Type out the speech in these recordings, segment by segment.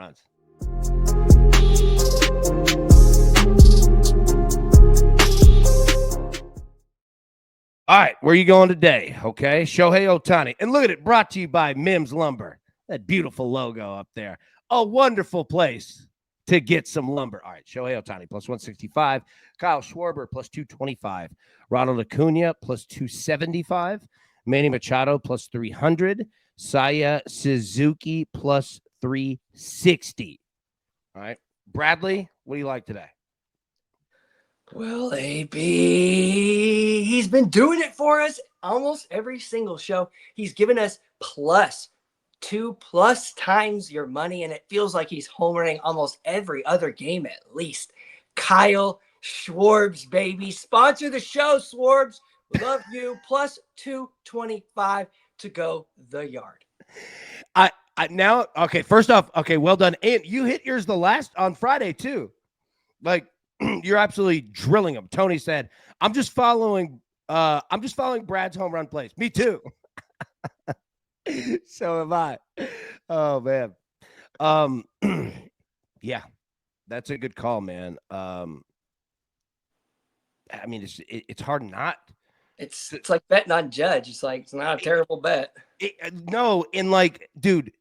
runs. All right, where are you going today? Okay, Shohei Ohtani. And look at it, brought to you by Mims Lumber. That beautiful logo up there. A wonderful place to get some lumber. All right, Shohei Ohtani plus 165. Kyle Schwarber plus 225. Ronald Acuna plus 275. Manny Machado plus 300. Saya Suzuki plus 360. All right, Bradley, what do you like today? Well, AB, he's been doing it for us almost every single show. He's given us +2 times your money, and it feels like he's homering almost every other game at least. Kyle Schwarbs, baby. Sponsor the show, Schwarbs. We love you. +225 to go the yard. Now, okay, first off, okay, well done. And you hit yours the last on Friday, too. Like, you're absolutely drilling them. Tony said, I'm just following Brad's home run plays. Me too. So am I. Oh man. Yeah, that's a good call, man. I mean, it's hard not. It's like betting on Judge. It's like it's not a terrible bet. No, and like, dude,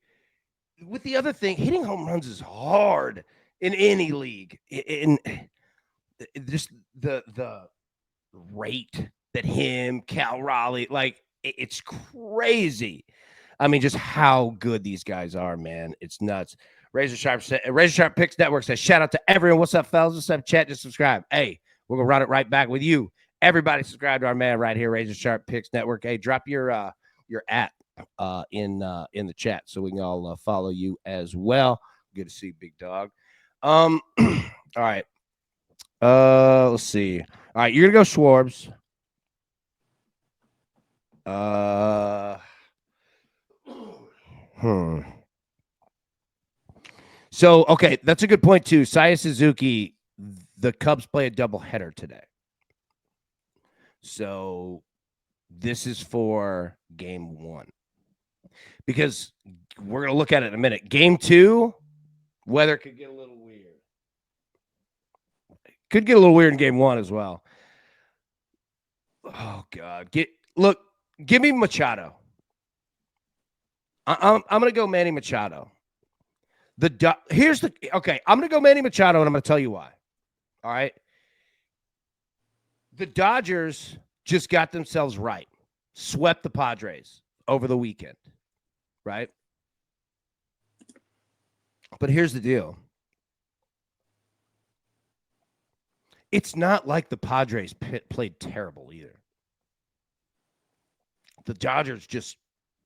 with the other thing, hitting home runs is hard in any league. In just the rate that him, Cal Raleigh, like it's crazy. I mean, just how good these guys are, man. It's nuts. Razor Sharp Picks Network says, shout out to everyone. What's up, fellas? What's up, chat? Just subscribe. Hey, we're gonna run it right back with you. Everybody subscribe to our man right here, Razor Sharp Picks Network. Hey, drop your at in the chat so we can all follow you as well. Good to see Big Dog. All right. Let's see. All right, you're gonna go Schwarbs. So, okay, that's a good point too. Saya Suzuki, the Cubs play a doubleheader today. So this is for game 1. Because we're going to look at it in a minute. Game 2, weather could get a little weird. Could get a little weird in game 1 as well. Oh, God. Give me Machado. I'm going to go Manny Machado. I'm going to go Manny Machado, and I'm going to tell you why. All right. The Dodgers just got themselves right. Swept the Padres over the weekend. Right? But here's the deal. It's not like the Padres played terrible either. The Dodgers just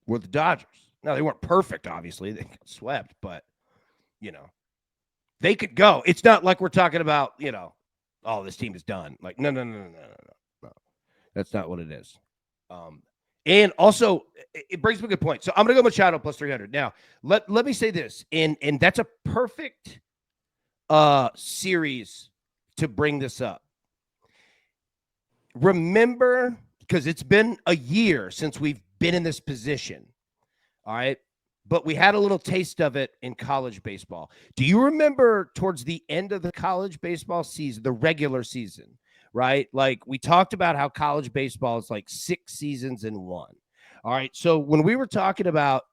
were the Dodgers. Now, they weren't perfect, obviously. They got swept, but, they could go. It's not like we're talking about, oh, this team is done. Like, no. That's not what it is. And also, it brings me a good point. So I'm going to go Machado plus 300. Now, let me say this, and that's a perfect series to bring this up. Remember, because it's been a year since we've been in this position, all right? But we had a little taste of it in college baseball. Do you remember towards the end of the college baseball season, the regular season, right? Like we talked about how college baseball is like 6 seasons in one. All right. So when we were talking about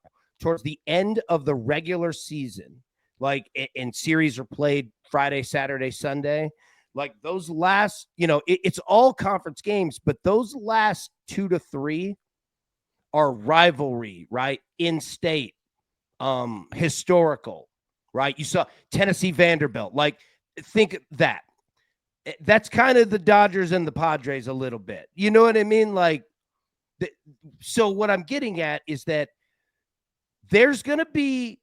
towards the end of the regular season, like and series are played Friday, Saturday, Sunday, like those last, it's all conference games, but those last 2 to 3 are rivalry, right? In-state, historical, right? You saw Tennessee Vanderbilt. Like, think that. That's kind of the Dodgers and the Padres a little bit. You know what I mean? Like, so what I'm getting at is that there's going to be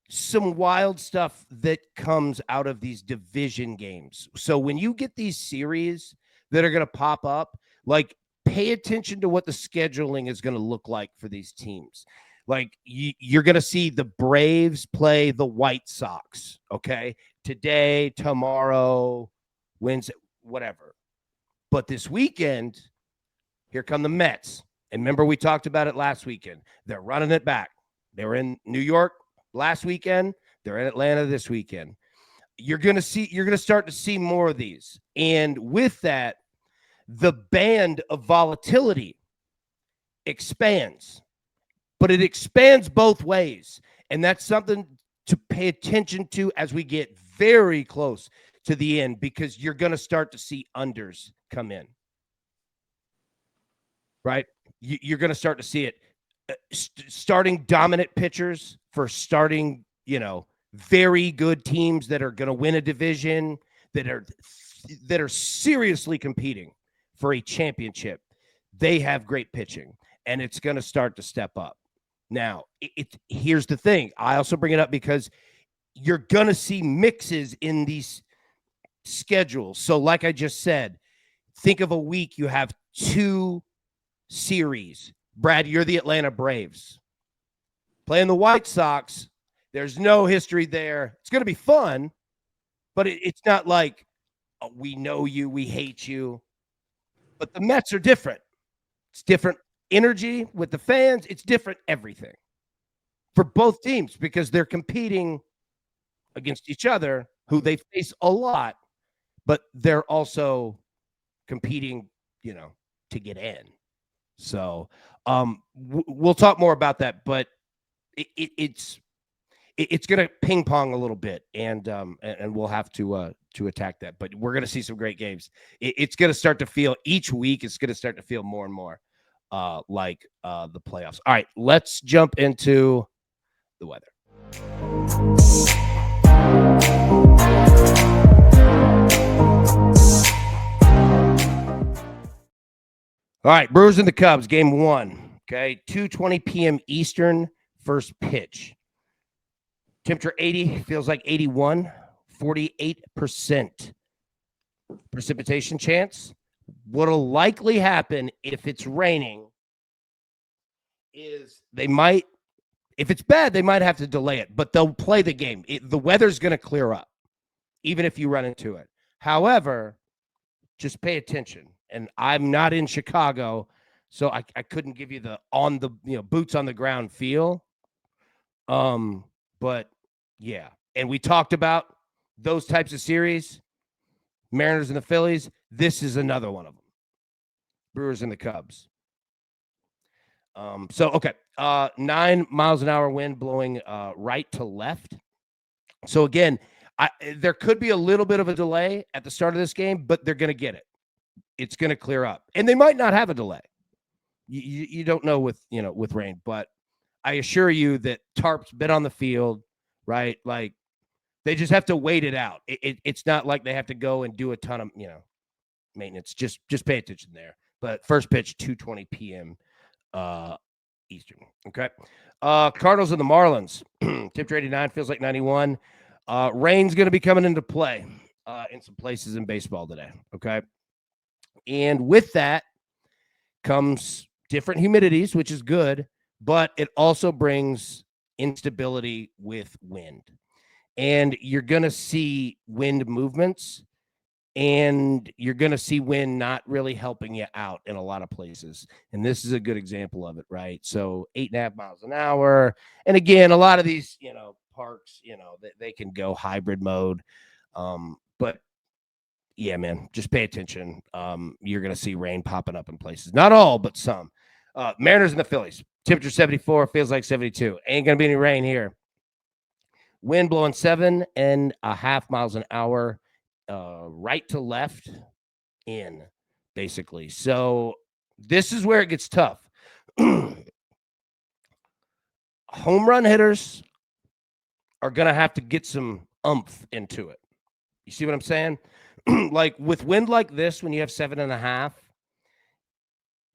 some wild stuff that comes out of these division games. So when you get these series that are going to pop up, like, pay attention to what the scheduling is going to look like for these teams. Like you're going to see the Braves play the White Sox, okay? Today, tomorrow, Wednesday, whatever. But this weekend, here come the Mets. And remember, we talked about it last weekend. They're running it back. They were in New York last weekend. They're in Atlanta this weekend. You're going to start to see more of these. And with that, the band of volatility expands, but it expands both ways. And that's something to pay attention to as we get very close to the end, because you're going to start to see unders come in, right? You're going to start to see it. Starting dominant pitchers for starting, very good teams that are going to win a division, that are seriously competing for a championship. They have great pitching, and it's going to start to step up. Now, here's the thing. I also bring it up because you're going to see mixes in these schedules. So like I just said, think of a week you have 2 series. Brad, you're the Atlanta Braves. Playing the White Sox, there's no history there. It's going to be fun, but it's not like, oh, we know you, we hate you. But the Mets are different. It's different energy with the fans. It's different everything for both teams because they're competing against each other, who they face a lot, but they're also competing, to get in. So we'll talk more about that, but it's going to ping pong a little bit, and we'll have to attack that. But we're going to see some great games. It's going to start to feel each week. It's going to start to feel more and more like the playoffs. All right, let's jump into the weather. All right, Brewers and the Cubs, game 1. Okay, 2:20 p.m. Eastern, first pitch. Temperature 80, feels like 81, 48% precipitation chance. What'll likely happen if it's raining is if it's bad, they might have to delay it, but they'll play the game. The weather's going to clear up, even if you run into it. However, just pay attention. And I'm not in Chicago, so I couldn't give you the boots on the ground feel. But yeah, and we talked about those types of series, Mariners and the Phillies. This is another one of them. Brewers and the Cubs. Okay, 9 miles an hour wind blowing right to left. So again, there could be a little bit of a delay at the start of this game, but they're going to get it. It's going to clear up, and they might not have a delay. You don't know with rain, but I assure you that tarp's been on the field, right? Like they just have to wait it out. It's not like they have to go and do a ton of maintenance. Just pay attention there. But first pitch 2:20 p.m. Eastern. Okay. Cardinals and the Marlins. Temperature 89, feels like 91. Rain's going to be coming into play in some places in baseball today. Okay. And with that comes different humidities, which is good, but it also brings instability with wind. And you're going to see wind movements, and you're going to see wind not really helping you out in a lot of places. And this is a good example of it, right? So 8.5 miles an hour. And again, a lot of these, parks, they can go hybrid mode. But yeah, man, just pay attention. You're going to see rain popping up in places. Not all, but some. Mariners and the Phillies. Temperature 74, feels like 72. Ain't going to be any rain here. Wind blowing 7.5 miles an hour, right to left in, basically. So this is where it gets tough. Home run hitters are going to have to get some oomph into it. You see what I'm saying? Like with wind like this, when you have 7.5,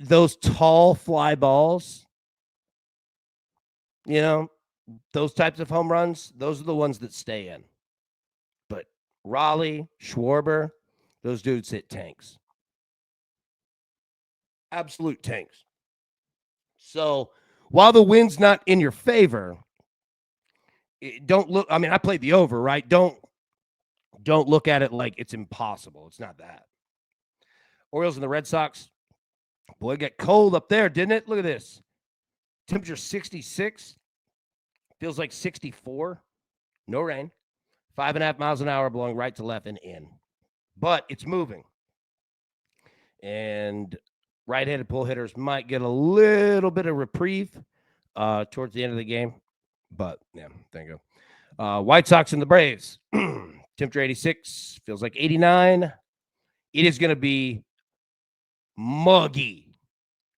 those tall fly balls, those types of home runs, those are the ones that stay in. But Raleigh, Schwarber, those dudes hit tanks. Absolute tanks. So while the wind's not in your favor, don't look. I mean, I played the over, right? Don't look at it like it's impossible. It's not that. Orioles and the Red Sox. Boy, it got cold up there, didn't it? Look at this. Temperature 66. Feels like 64. No rain. 5.5 miles an hour blowing right to left and in. But it's moving. And right-handed pull hitters might get a little bit of reprieve towards the end of the game. But, yeah, there you go. White Sox and the Braves. Temperature 86. Feels like 89. It is going to be muggy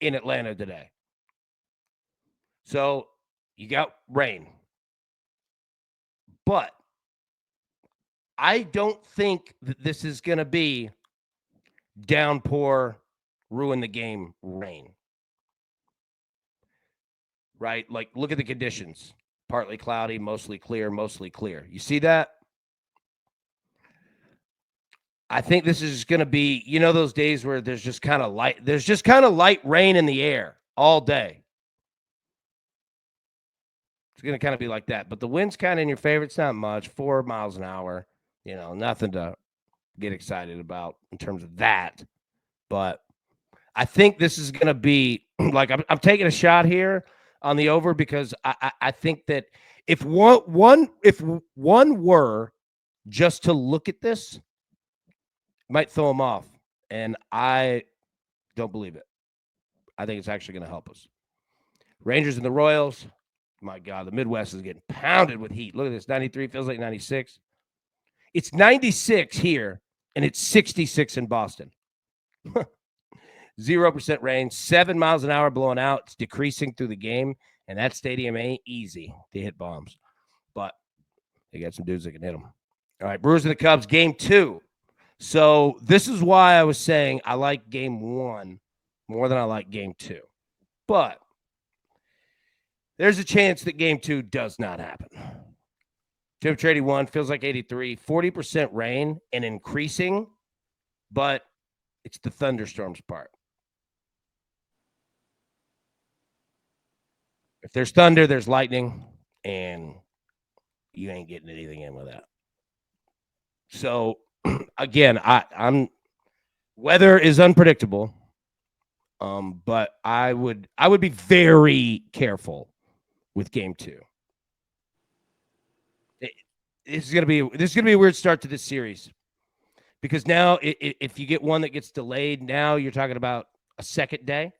in Atlanta today. So you got rain. But I don't think that this is going to be downpour, ruin the game rain. Right? Like, look at the conditions. Partly cloudy, mostly clear, mostly clear. You see that? I think this is going to be, those days where there's just kind of light rain in the air all day. It's going to kind of be like that. But the wind's kind of in your favor. It's not much, 4 miles an hour. Nothing to get excited about in terms of that. But I think this is going to be like I'm taking a shot here on the over because I think that if one were just to look at this, might throw them off. And I don't believe it. I think it's actually going to help us. Rangers and the Royals. My God, the Midwest is getting pounded with heat. Look at this. 93 feels like 96. It's 96 here, and it's 66 in Boston. 0% rain, 7 miles an hour blowing out. It's decreasing through the game, and that stadium ain't easy to hit bombs. But they got some dudes that can hit them. All right, Brewers and the Cubs, game 2. So this is why I was saying I like game 1 more than I like game 2. But there's a chance that game 2 does not happen. Temperature 81, feels like 83, 40% rain and increasing, but it's the thunderstorms part. If there's thunder, there's lightning, and you ain't getting anything in with that. So, again, I'm weather is unpredictable, but I would be very careful with game 2. This is gonna be a weird start to this series because now if you get one that gets delayed, now you're talking about a second day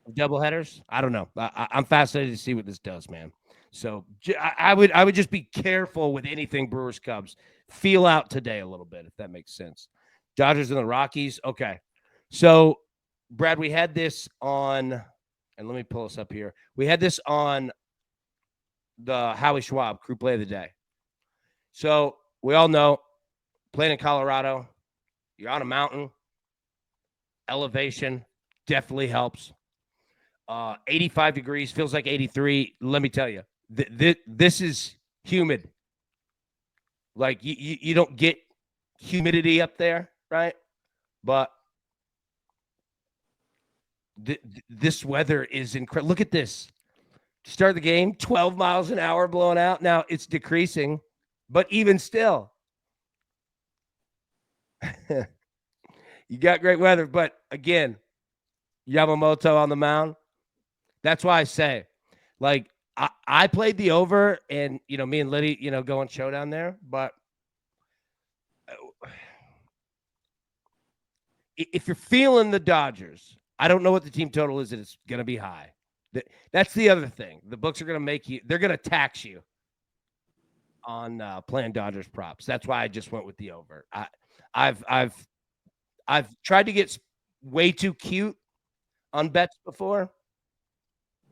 of doubleheaders. I don't know. I'm fascinated to see what this does, man. So I would just be careful with anything Brewers Cubs. Feel out today a little bit if that makes sense. Dodgers and the Rockies. Okay, so Brad, we had this on, and let me pull this up here. We had this on the Howie Schwab Crew Play of the Day. So we all know playing in Colorado, you're on a mountain, elevation definitely helps. 85 degrees, feels like 83. Let me tell you, this is humid. Like you don't get humidity up there, right? But this weather is incredible. Look at this. Start the game, 12 miles an hour blowing out. Now it's decreasing, but even still, you got great weather. But again, Yamamoto on the mound. That's why I say, like, I played the over, and me and Liddy, going showdown there. But if you're feeling the Dodgers, I don't know what the team total is, and it's going to be high. That's the other thing. The books are going to they're going to tax you on playing Dodgers props. That's why I just went with the over. I've tried to get way too cute on bets before,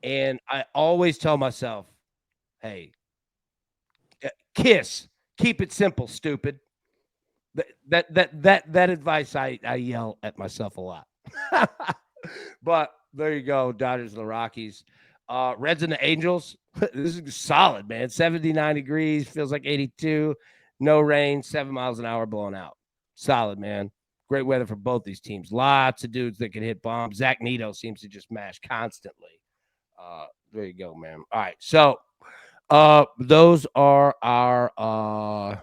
and I always tell myself, "Hey, kiss, keep it simple, stupid." That advice I yell at myself a lot. But there you go, Dodgers and the Rockies. Reds and the Angels. This is solid, man. 79 degrees, feels like 82. No rain, 7 miles an hour blowing out. Solid, man. Great weather for both these teams. Lots of dudes that can hit bombs. Zach Neto seems to just mash constantly. There you go, man. All right, so those are our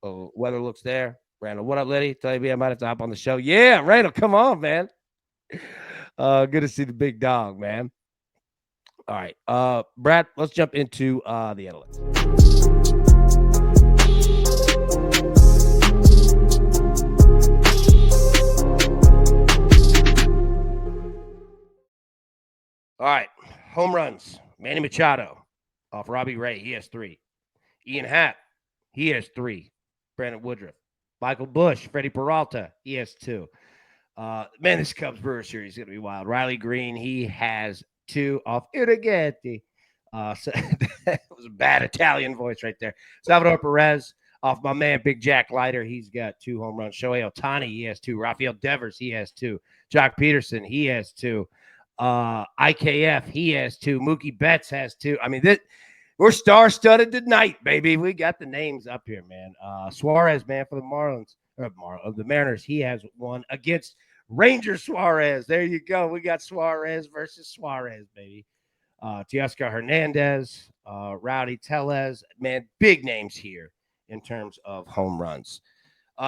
weather looks there. Randall, what up, Liddy? Tell you I might have to hop on the show. Yeah, Randall, come on, man. Good to see the big dog, man. All right. Brad, let's jump into the analytics. All right. Home runs. Manny Machado off Robbie Ray. He has 3. Ian Happ. He has 3. Brandon Woodruff. Michael Bush. Freddie Peralta. He has 2. Man, this Cubs Brewers series is going to be wild. Riley Green. He has 2 off Uraghetti. So that was a bad Italian voice right there. Salvador Perez off my man Big Jack Leiter. He's got 2 home runs. Shohei Ohtani. He has 2. Rafael Devers. He has 2. Jock Peterson. He has 2. IKF, he has 2. Mookie Betts has 2. I mean, we're star-studded tonight, baby. We got the names up here, man. Suarez, man, for the Marlins, the Mariners, he has 1 against Ranger Suarez. There you go. We got Suarez versus Suarez, baby. Teoscar Hernandez, Rowdy Tellez, man, big names here in terms of home runs.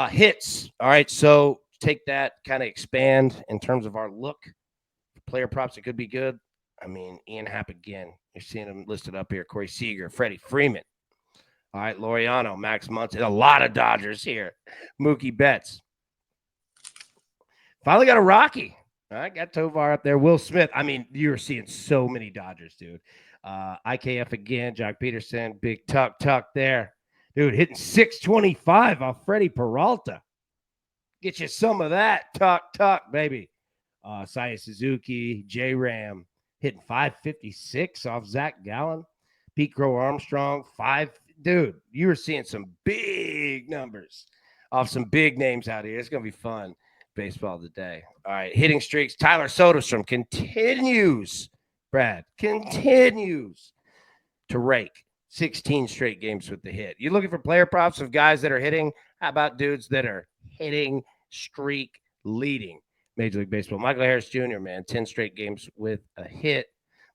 Hits, all right, so take that, kind of expand in terms of our look. Player props, it could be good. I mean, Ian Happ again. You're seeing him listed up here. Corey Seager, Freddie Freeman. All right, Laureano, Max Munson. A lot of Dodgers here. Mookie Betts. Finally got a Rocky. All right, got Tovar up there. Will Smith. I mean, you're seeing so many Dodgers, dude. IKF again. Jock Peterson. Big Tuck there. Dude, hitting 625 off Freddie Peralta. Get you some of that. Tuck, baby. Saya Suzuki, J Ram hitting 556 off Zach Gallen. Pete Crow Armstrong, 5. Dude, you were seeing some big numbers off some big names out here. It's going to be fun. Baseball today. All right, hitting streaks. Tyler Soderstrom continues, Brad, continues to rake 16 straight games with the hit. You looking for player props of guys that are hitting? How about dudes that are hitting streak leading? Major League Baseball. Michael Harris Jr., man, 10 straight games with a hit.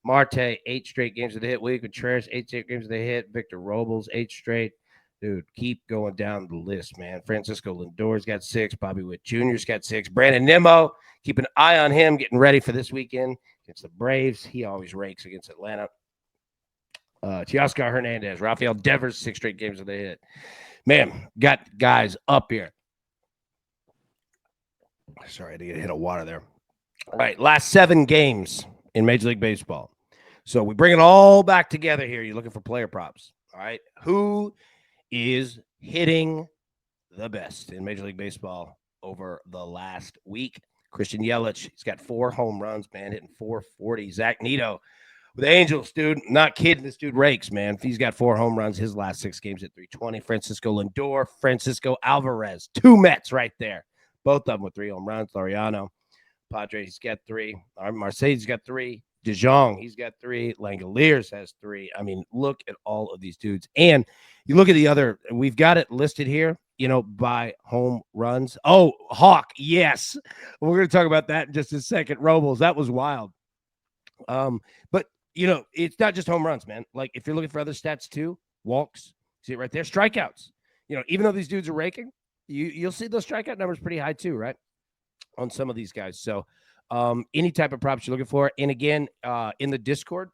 Marte, 8 straight games with a hit. Willie Contreras, 8 straight games with a hit. Victor Robles, 8 straight. Dude, keep going down the list, man. Francisco Lindor's got 6. Bobby Witt Jr.'s got 6. Brandon Nimmo, keep an eye on him, getting ready for this weekend against the Braves. He always rakes against Atlanta. Teoscar Hernandez, Rafael Devers, 6 straight games with a hit. Man, got guys up here. Sorry, I had to get a hit of water there. All right, last 7 games in Major League Baseball. So we bring it all back together here. You're looking for player props. All right, who is hitting the best in Major League Baseball over the last week? Christian Yelich, he's got 4 home runs, man, hitting 440. Zach Neto with the Angels, dude, not kidding. This dude rakes, man. He's got 4 home runs his last 6 games at 320. Francisco Lindor, Francisco Alvarez, 2 Mets right there. Both of them with 3 home runs. Laureano, Padres, he's got 3. Marseille's got 3. De Jong, he's got 3. Langoliers has 3. I mean, look at all of these dudes. And you look at the other, we've got it listed here, by home runs. Oh, Hawk, yes. We're going to talk about that in just a second. Robles, that was wild. But, it's not just home runs, man. Like, if you're looking for other stats too, walks, see it right there, strikeouts. Even though these dudes are raking, you'll see those strikeout numbers pretty high too, right? On some of these guys. So any type of props you're looking for. And again, in the Discord,